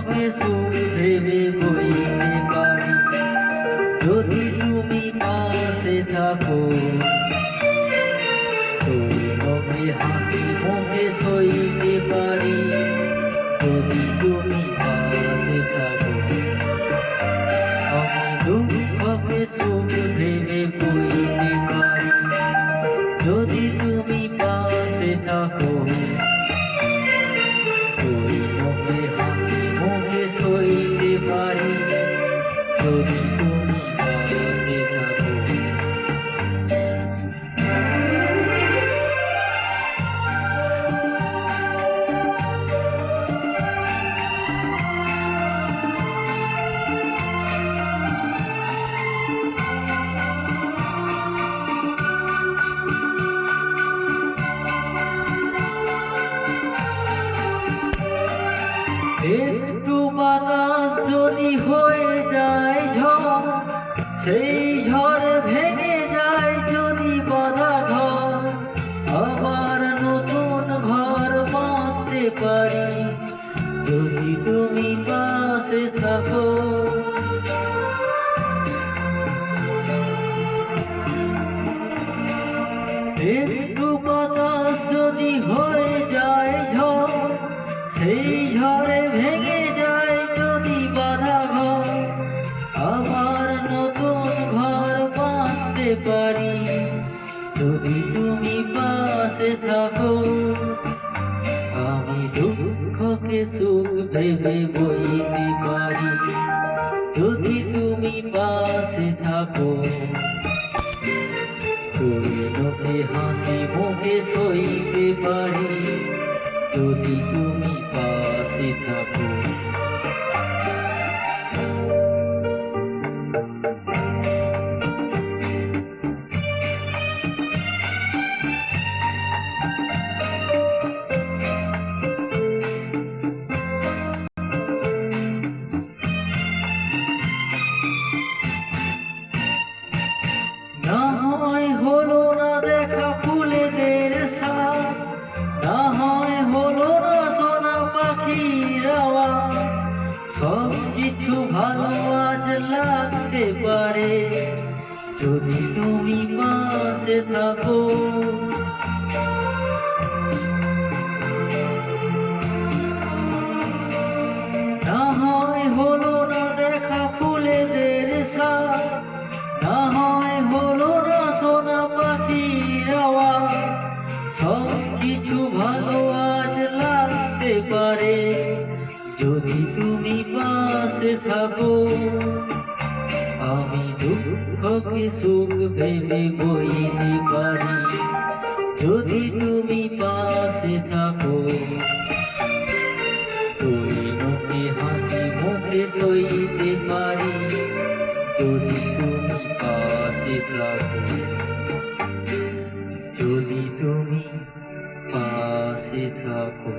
হবে সুখ ভেবে বইতে পারি যদি তুমি পাশে থাকো। তোর হাসি মুখে সইতে পারি যদি তুমি পাশে থাকো। আমি দুঃখকে সুখ ভেবে বইতে পারি যদি তুমি পাশে থাকো। তোর হাসি মুখে সইতে পারি যদি তুমি পাশে থাকো। একটু বাতাস যদি হয়ে যায় ঝড়, সেই ঝড় ভেঙে যায় যদি বাঁধা ঘর, আবার নতুন ঘর বাঁধতে পারি যদি তুমি পাশে থাকো। একটু বাতাস যদি হয়ে যায় ঝড়, সেই ঝড়ে ভেঙে যায় যদি বাঁধা ঘর, আবার নতুন ঘর বাঁধতে পারি যদি তুমি পাশে থাকো। আমি দুঃখকে সুখ ভেবে বইতে পারি যদি তুমি পাশে থাকো। তোকে হাসি মুখে সইতে পারি যদি তুমি পাশে থাকো। না হয় হলো না দেখা ফুলেদের সাজ, না হয় হলো না সোনা পাখির আওয়াজ, সব কিছু ভালো আজ লাগতে পারে যদি তুমি পাশে থাকো। না হয় হলো না দেখা ফুলেদের সাজ, না হয় হলো না সোনা পাখির আওয়াজ, সব কিছু ভালো আজ লাগতে পারে যদি তুমি পাশে থাকো। আমি দুঃখকে সুখ ভেবে বইতে পারি যদি তুমি পাশে থাকো। তোকে হাসি মুখে সইতে পারি যদি তুমি পাশে থাকো। যদি তুমি পাশে থাকো।